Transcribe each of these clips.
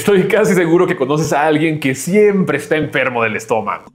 Estoy casi seguro que conoces a alguien que siempre está enfermo del estómago.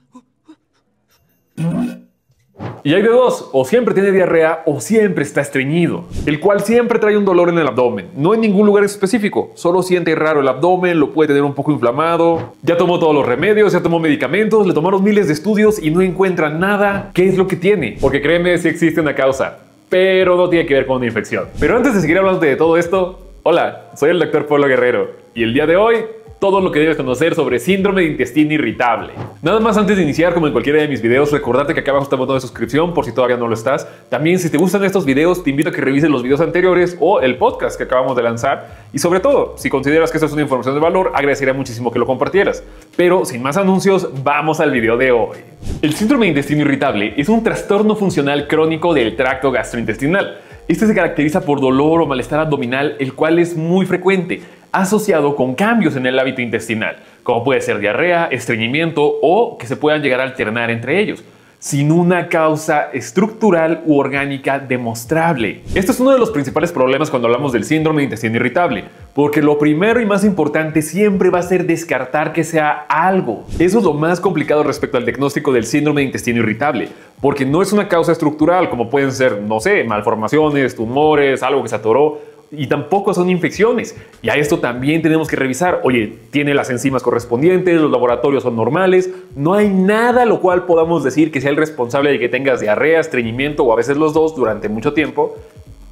Y hay de dos, o siempre tiene diarrea o siempre está estreñido, el cual siempre trae un dolor en el abdomen, no en ningún lugar específico, solo siente raro el abdomen, lo puede tener un poco inflamado, ya tomó todos los remedios, ya tomó medicamentos, le tomaron miles de estudios y no encuentran nada. ¿Qué es lo que tiene? Porque créeme, sí existe una causa, pero no tiene que ver con una infección. Pero antes de seguir hablando de todo esto, hola, soy el Dr. Pablo Guerrero y el día de hoy todo lo que debes conocer sobre síndrome de intestino irritable. Nada más antes de iniciar, como en cualquiera de mis videos, recordarte que acá abajo está el botón de suscripción por si todavía no lo estás. También, si te gustan estos videos, te invito a que revises los videos anteriores o el podcast que acabamos de lanzar. Y sobre todo, si consideras que esto es una información de valor, agradecería muchísimo que lo compartieras. Pero sin más anuncios, vamos al video de hoy. El síndrome de intestino irritable es un trastorno funcional crónico del tracto gastrointestinal. Este se caracteriza por dolor o malestar abdominal, el cual es muy frecuente, asociado con cambios en el hábito intestinal, como puede ser diarrea, estreñimiento o que se puedan llegar a alternar entre ellos, sin una causa estructural u orgánica demostrable. Este es uno de los principales problemas cuando hablamos del síndrome de intestino irritable, porque lo primero y más importante siempre va a ser descartar que sea algo. Eso es lo más complicado respecto al diagnóstico del síndrome de intestino irritable, porque no es una causa estructural como pueden ser, no sé, malformaciones, tumores, algo que se atoró, y tampoco son infecciones. Y a esto también tenemos que revisar. Oye, ¿tiene las enzimas correspondientes? ¿Los laboratorios son normales? No hay nada lo cual podamos decir que sea el responsable de que tengas diarrea, estreñimiento o a veces los dos durante mucho tiempo.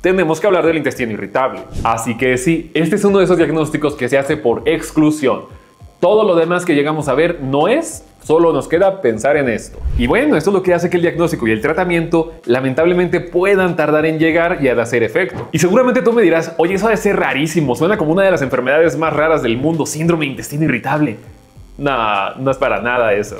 Tenemos que hablar del intestino irritable. Así que sí, este es uno de esos diagnósticos que se hace por exclusión. Todo lo demás que llegamos a ver no es, solo nos queda pensar en esto. Y bueno, esto es lo que hace que el diagnóstico y el tratamiento lamentablemente puedan tardar en llegar y a hacer efecto. Y seguramente tú me dirás, oye, eso ha de ser rarísimo, suena como una de las enfermedades más raras del mundo, síndrome de intestino irritable. No, no es para nada eso.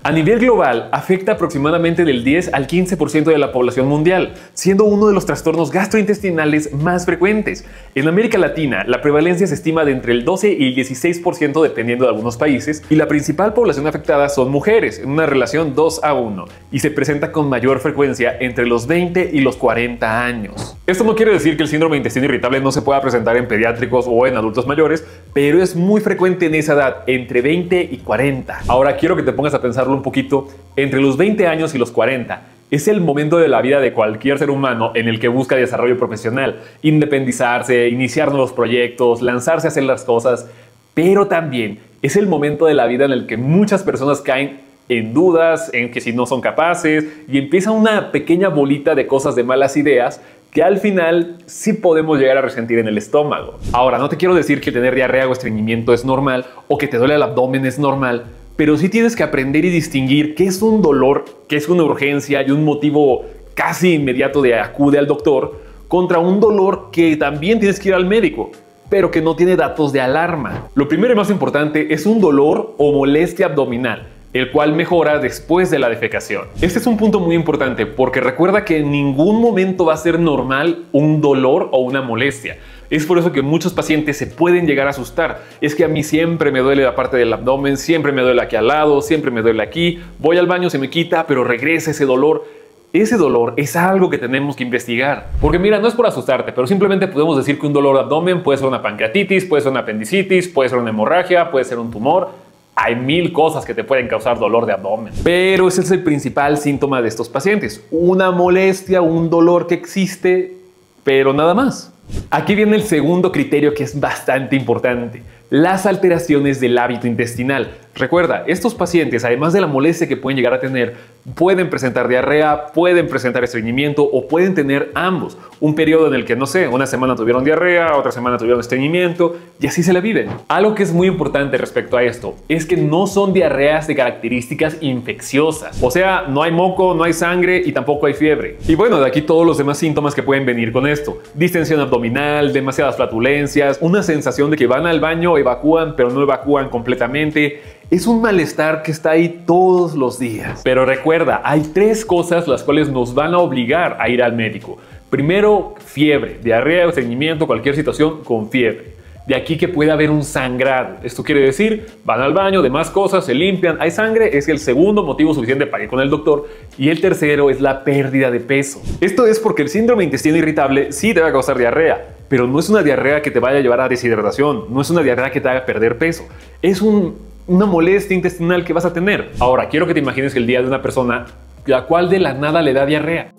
A nivel global, afecta aproximadamente del 10 al 15% de la población mundial, siendo uno de los trastornos gastrointestinales más frecuentes. En América Latina, la prevalencia se estima de entre el 12 y el 16% dependiendo de algunos países, y la principal población afectada son mujeres, en una relación 2:1, y se presenta con mayor frecuencia entre los 20 y los 40 años. Esto no quiere decir que el síndrome de intestino irritable no se pueda presentar en pediátricos o en adultos mayores, pero es muy frecuente en esa edad, entre 20 y 40. Ahora quiero que te pongas a pensarlo un poquito. Entre los 20 años y los 40 es el momento de la vida de cualquier ser humano en el que busca desarrollo profesional, independizarse, iniciar nuevos proyectos, lanzarse a hacer las cosas, pero también es el momento de la vida en el que muchas personas caen en dudas, en que si no son capaces, y empieza una pequeña bolita de cosas, de malas ideas que al final sí podemos llegar a resentir en el estómago. Ahora, no te quiero decir que tener diarrea o estreñimiento es normal o que te duele el abdomen es normal, pero sí tienes que aprender y distinguir qué es un dolor, qué es una urgencia y un motivo casi inmediato de acude al doctor, contra un dolor que también tienes que ir al médico, pero que no tiene datos de alarma. Lo primero y más importante es un dolor o molestia abdominal, el cual mejora después de la defecación. Este es un punto muy importante porque recuerda que en ningún momento va a ser normal un dolor o una molestia. Es por eso que muchos pacientes se pueden llegar a asustar. Es que a mí siempre me duele la parte del abdomen, siempre me duele aquí al lado, siempre me duele aquí, voy al baño, se me quita, pero regresa ese dolor. Ese dolor es algo que tenemos que investigar. Porque mira, no es por asustarte, pero simplemente podemos decir que un dolor de abdomen puede ser una pancreatitis, puede ser una apendicitis, puede ser una hemorragia, puede ser un tumor. Hay 1000 cosas que te pueden causar dolor de abdomen. Pero ese es el principal síntoma de estos pacientes. Una molestia, un dolor que existe, pero nada más. Aquí viene el segundo criterio que es bastante importante. Las alteraciones del hábito intestinal. Recuerda, estos pacientes, además de la molestia que pueden llegar a tener, pueden presentar diarrea, pueden presentar estreñimiento o pueden tener ambos. Un periodo en el que, no sé, una semana tuvieron diarrea, otra semana tuvieron estreñimiento y así se la viven. Algo que es muy importante respecto a esto es que no son diarreas de características infecciosas. O sea, no hay moco, no hay sangre y tampoco hay fiebre. Y bueno, de aquí todos los demás síntomas que pueden venir con esto. Distensión abdominal, demasiadas flatulencias, una sensación de que van al baño, evacúan, pero no evacúan completamente. Es un malestar que está ahí todos los días. Pero recuerda, hay 3 cosas las cuales nos van a obligar a ir al médico. Primero, fiebre, diarrea, estreñimiento, cualquier situación con fiebre. De aquí que puede haber un sangrado. Esto quiere decir, van al baño, demás cosas, se limpian, hay sangre, es el segundo motivo suficiente para ir con el doctor. Y el tercero es la pérdida de peso. Esto es porque el síndrome de intestino irritable sí te va a causar diarrea, pero no es una diarrea que te vaya a llevar a deshidratación, no es una diarrea que te haga perder peso, es una molestia intestinal que vas a tener. Ahora, quiero que te imagines el día de una persona la cual de la nada le da diarrea.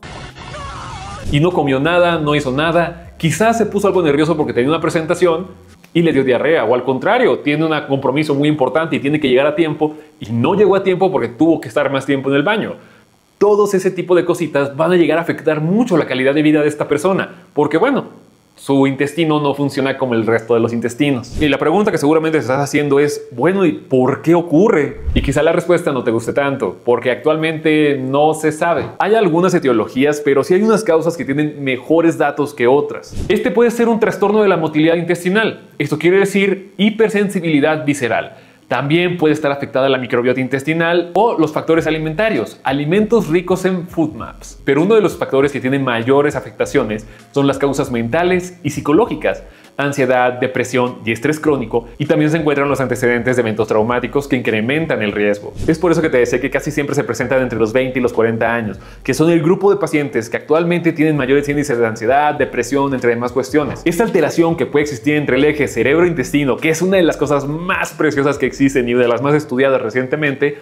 Y no comió nada, no hizo nada, quizás se puso algo nervioso porque tenía una presentación y le dio diarrea, o al contrario, tiene un compromiso muy importante y tiene que llegar a tiempo y no llegó a tiempo porque tuvo que estar más tiempo en el baño. Todos ese tipo de cositas van a llegar a afectar mucho la calidad de vida de esta persona, porque bueno, su intestino no funciona como el resto de los intestinos. Y la pregunta que seguramente te estás haciendo es, bueno, ¿y por qué ocurre? Y quizá la respuesta no te guste tanto, porque actualmente no se sabe. Hay algunas etiologías, pero sí hay unas causas que tienen mejores datos que otras. Este puede ser un trastorno de la motilidad intestinal. Esto quiere decir hipersensibilidad visceral. También puede estar afectada la microbiota intestinal o los factores alimentarios, alimentos ricos en FODMAPs. Pero uno de los factores que tienen mayores afectaciones son las causas mentales y psicológicas, ansiedad, depresión y estrés crónico, y también se encuentran los antecedentes de eventos traumáticos que incrementan el riesgo. Es por eso que te decía que casi siempre se presentan entre los 20 y los 40 años, que son el grupo de pacientes que actualmente tienen mayores índices de ansiedad, depresión, entre demás cuestiones. Esta alteración que puede existir entre el eje cerebro-intestino, que es una de las cosas más preciosas que existen y de las más estudiadas recientemente,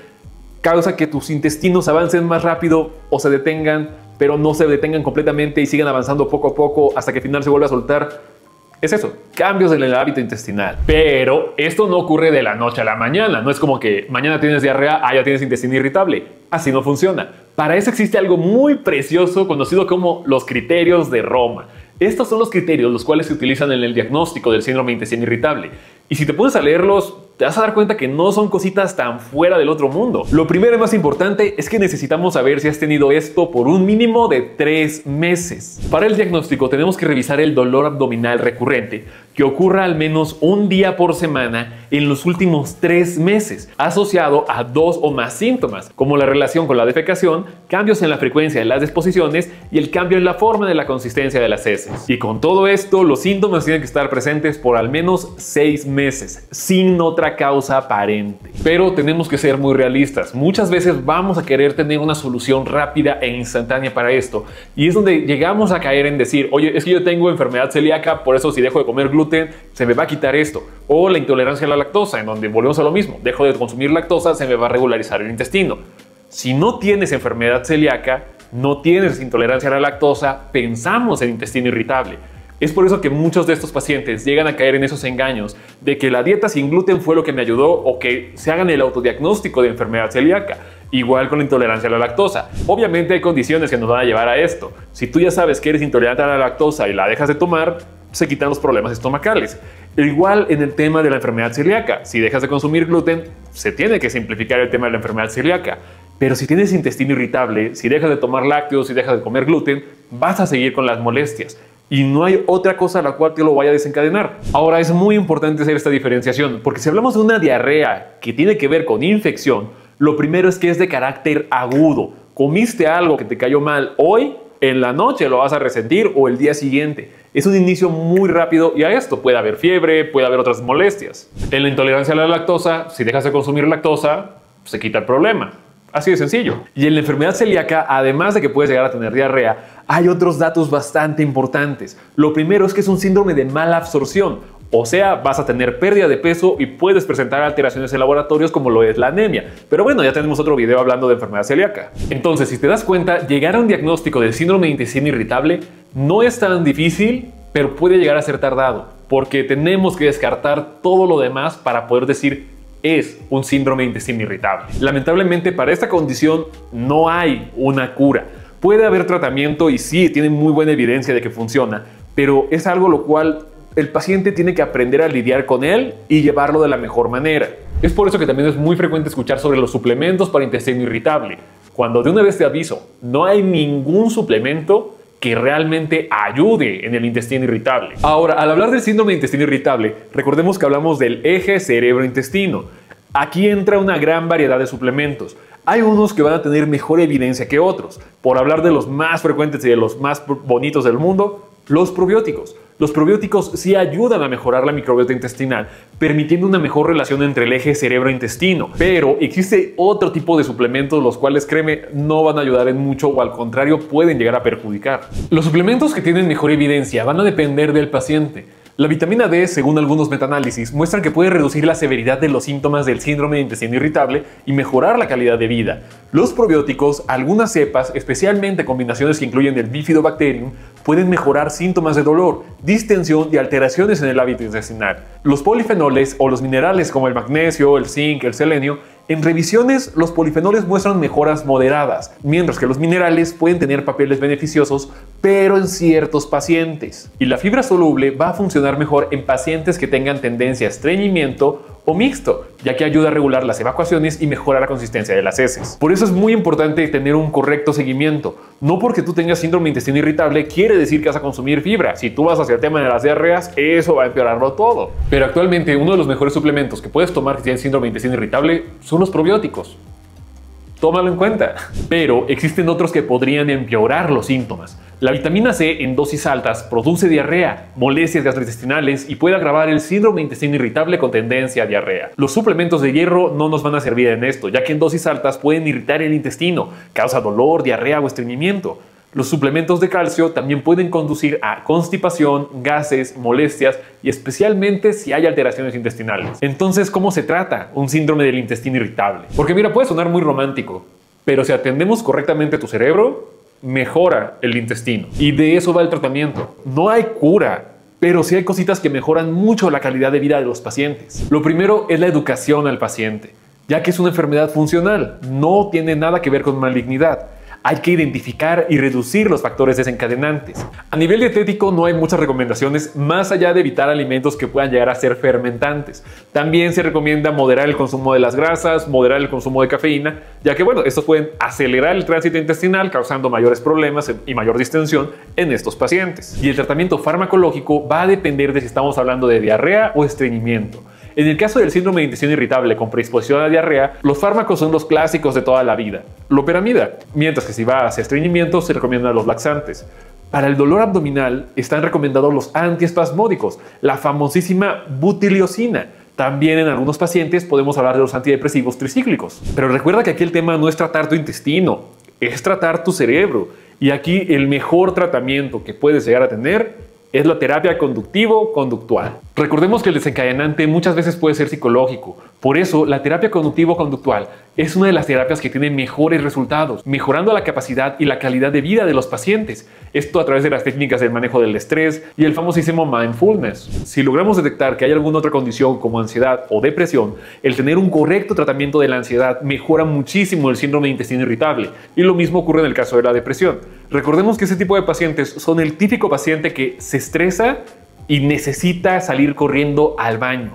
causa que tus intestinos avancen más rápido o se detengan, pero no se detengan completamente y sigan avanzando poco a poco hasta que al final se vuelve a soltar. Es eso, cambios en el hábito intestinal. Pero esto no ocurre de la noche a la mañana. No es como que mañana tienes diarrea, ya tienes intestino irritable. Así no funciona. Para eso existe algo muy precioso conocido como los criterios de Roma. Estos son los criterios los cuales se utilizan en el diagnóstico del síndrome de intestino irritable. Y si te pones a leerlos, te vas a dar cuenta que no son cositas tan fuera del otro mundo. Lo primero y más importante es que necesitamos saber si has tenido esto por un mínimo de 3 meses. Para el diagnóstico tenemos que revisar el dolor abdominal recurrente, que ocurra al menos un día por semana en los últimos 3 meses, asociado a 2 o más síntomas, como la relación con la defecación, cambios en la frecuencia de las disposiciones y el cambio en la forma de la consistencia de las heces. Y con todo esto, los síntomas tienen que estar presentes por al menos 6 meses, sin otra causa aparente. Pero tenemos que ser muy realistas. Muchas veces vamos a querer tener una solución rápida e instantánea para esto. Y es donde llegamos a caer en decir, oye, es que yo tengo enfermedad celíaca, por eso si dejo de comer gluten, se me va a quitar esto. O la intolerancia a la lactosa, en donde volvemos a lo mismo. Dejo de consumir lactosa, se me va a regularizar el intestino. Si no tienes enfermedad celíaca, no tienes intolerancia a la lactosa, pensamos en intestino irritable. Es por eso que muchos de estos pacientes llegan a caer en esos engaños de que la dieta sin gluten fue lo que me ayudó o que se hagan el autodiagnóstico de enfermedad celíaca. Igual con la intolerancia a la lactosa. Obviamente hay condiciones que nos van a llevar a esto. Si tú ya sabes que eres intolerante a la lactosa y la dejas de tomar, se quitan los problemas estomacales. Igual en el tema de la enfermedad celíaca. Si dejas de consumir gluten, se tiene que simplificar el tema de la enfermedad celíaca. Pero si tienes intestino irritable, si dejas de tomar lácteos, si dejas de comer gluten, vas a seguir con las molestias. Y no hay otra cosa a la cual te lo vaya a desencadenar. Ahora es muy importante hacer esta diferenciación, porque si hablamos de una diarrea que tiene que ver con infección, lo primero es que es de carácter agudo. Comiste algo que te cayó mal hoy, en la noche lo vas a resentir o el día siguiente. Es un inicio muy rápido y a esto puede haber fiebre, puede haber otras molestias. En la intolerancia a la lactosa, si dejas de consumir lactosa, se quita el problema. Así de sencillo. Y en la enfermedad celíaca, además de que puedes llegar a tener diarrea, hay otros datos bastante importantes. Lo primero es que es un síndrome de mala absorción. O sea, vas a tener pérdida de peso y puedes presentar alteraciones en laboratorios como lo es la anemia. Pero bueno, ya tenemos otro video hablando de enfermedad celíaca. Entonces, si te das cuenta, llegar a un diagnóstico del síndrome de intestino irritable no es tan difícil, pero puede llegar a ser tardado, porque tenemos que descartar todo lo demás para poder decir es un síndrome de intestino irritable. Lamentablemente, para esta condición no hay una cura. Puede haber tratamiento y sí, tiene muy buena evidencia de que funciona, pero es algo lo cual el paciente tiene que aprender a lidiar con él y llevarlo de la mejor manera. Es por eso que también es muy frecuente escuchar sobre los suplementos para intestino irritable. Cuando de una vez te aviso, no hay ningún suplemento que realmente ayude en el intestino irritable. Ahora, al hablar del síndrome de intestino irritable, recordemos que hablamos del eje cerebro-intestino. Aquí entra una gran variedad de suplementos. Hay unos que van a tener mejor evidencia que otros. Por hablar de los más frecuentes y de los más bonitos del mundo, los probióticos. Los probióticos sí ayudan a mejorar la microbiota intestinal, permitiendo una mejor relación entre el eje cerebro-intestino. Pero existe otro tipo de suplementos los cuales, créeme, no van a ayudar en mucho o al contrario pueden llegar a perjudicar. Los suplementos que tienen mejor evidencia van a depender del paciente. La vitamina D, según algunos metaanálisis, muestran que puede reducir la severidad de los síntomas del síndrome de intestino irritable y mejorar la calidad de vida. Los probióticos, algunas cepas, especialmente combinaciones que incluyen el Bifidobacterium, pueden mejorar síntomas de dolor, distensión y alteraciones en el hábito intestinal. Los polifenoles o los minerales como el magnesio, el zinc, el selenio, en revisiones, los polifenoles muestran mejoras moderadas, mientras que los minerales pueden tener papeles beneficiosos, pero en ciertos pacientes. Y la fibra soluble va a funcionar mejor en pacientes que tengan tendencia a estreñimiento o mixto, ya que ayuda a regular las evacuaciones y mejora la consistencia de las heces. Por eso es muy importante tener un correcto seguimiento. No porque tú tengas síndrome de intestino irritable quiere decir que vas a consumir fibra. Si tú vas hacia el tema de las diarreas, eso va a empeorarlo todo. Pero actualmente uno de los mejores suplementos que puedes tomar si tienes síndrome de intestino irritable son los probióticos. Tómalo en cuenta. Pero existen otros que podrían empeorar los síntomas. La vitamina C en dosis altas produce diarrea, molestias gastrointestinales y puede agravar el síndrome de intestino irritable con tendencia a diarrea. Los suplementos de hierro no nos van a servir en esto, ya que en dosis altas pueden irritar el intestino, causa dolor, diarrea o estreñimiento. Los suplementos de calcio también pueden conducir a constipación, gases, molestias y especialmente si hay alteraciones intestinales. Entonces, ¿cómo se trata un síndrome del intestino irritable? Porque mira, puede sonar muy romántico, pero si atendemos correctamente tu cerebro, mejora el intestino. Y de eso va el tratamiento. No hay cura, pero sí hay cositas que mejoran mucho la calidad de vida de los pacientes. Lo primero es la educación al paciente, ya que es una enfermedad funcional, no tiene nada que ver con malignidad. Hay que identificar y reducir los factores desencadenantes. A nivel dietético no hay muchas recomendaciones más allá de evitar alimentos que puedan llegar a ser fermentantes. También se recomienda moderar el consumo de las grasas, moderar el consumo de cafeína, ya que bueno, estos pueden acelerar el tránsito intestinal causando mayores problemas y mayor distensión en estos pacientes. Y el tratamiento farmacológico va a depender de si estamos hablando de diarrea o estreñimiento. En el caso del síndrome de intestino irritable con predisposición a diarrea, los fármacos son los clásicos de toda la vida, loperamida, mientras que si va hacia estreñimiento se recomiendan los laxantes. Para el dolor abdominal están recomendados los antiespasmódicos, la famosísima butiliosina. También en algunos pacientes podemos hablar de los antidepresivos tricíclicos. Pero recuerda que aquí el tema no es tratar tu intestino, es tratar tu cerebro. Y aquí el mejor tratamiento que puedes llegar a tener es la terapia conductivo-conductual. Recordemos que el desencadenante muchas veces puede ser psicológico. Por eso, la terapia conductivo-conductual es una de las terapias que tiene mejores resultados, mejorando la capacidad y la calidad de vida de los pacientes. Esto a través de las técnicas del manejo del estrés y el famosísimo mindfulness. Si logramos detectar que hay alguna otra condición como ansiedad o depresión, el tener un correcto tratamiento de la ansiedad mejora muchísimo el síndrome de intestino irritable. Y lo mismo ocurre en el caso de la depresión. Recordemos que ese tipo de pacientes son el típico paciente que se estresa y necesita salir corriendo al baño.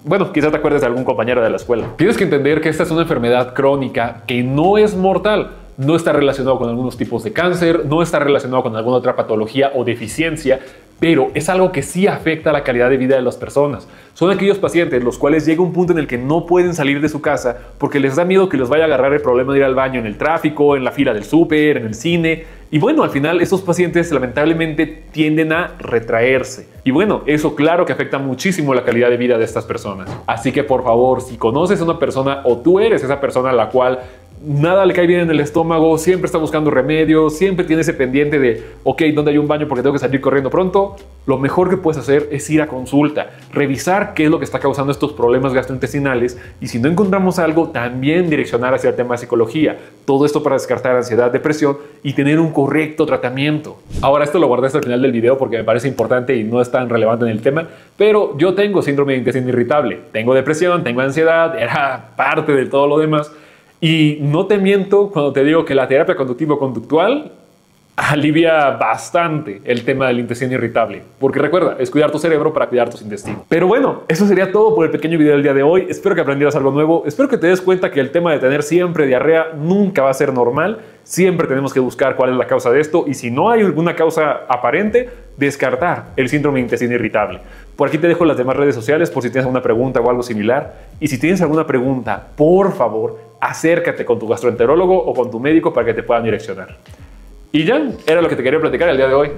Bueno, quizás te acuerdes de algún compañero de la escuela. Tienes que entender que esta es una enfermedad crónica que no es mortal. No está relacionado con algunos tipos de cáncer, no está relacionado con alguna otra patología o deficiencia, pero es algo que sí afecta la calidad de vida de las personas. Son aquellos pacientes los cuales llega un punto en el que no pueden salir de su casa porque les da miedo que les vaya a agarrar el problema de ir al baño en el tráfico, en la fila del súper, en el cine. Y bueno, al final estos pacientes lamentablemente tienden a retraerse. Y bueno, eso claro que afecta muchísimo la calidad de vida de estas personas. Así que por favor, si conoces a una persona o tú eres esa persona a la cual nada le cae bien en el estómago, siempre está buscando remedios, siempre tiene ese pendiente de, ok, ¿dónde hay un baño porque tengo que salir corriendo pronto? Lo mejor que puedes hacer es ir a consulta, revisar qué es lo que está causando estos problemas gastrointestinales y si no encontramos algo, también direccionar hacia el tema de psicología. Todo esto para descartar ansiedad, depresión y tener un correcto tratamiento. Ahora, esto lo guardé hasta el final del video porque me parece importante y no es tan relevante en el tema, pero yo tengo síndrome de intestino irritable, tengo depresión, tengo ansiedad, era parte de todo lo demás. Y no te miento cuando te digo que la terapia conductivo-conductual alivia bastante el tema del intestino irritable. Porque recuerda, es cuidar tu cerebro para cuidar tus intestinos. Pero bueno, eso sería todo por el pequeño video del día de hoy. Espero que aprendieras algo nuevo. Espero que te des cuenta que el tema de tener siempre diarrea nunca va a ser normal. Siempre tenemos que buscar cuál es la causa de esto. Y si no hay alguna causa aparente, descartar el síndrome de intestino irritable. Por aquí te dejo las demás redes sociales por si tienes alguna pregunta o algo similar. Y si tienes alguna pregunta, por favor, acércate con tu gastroenterólogo o con tu médico para que te puedan direccionar. Y ya, era lo que te quería platicar el día de hoy.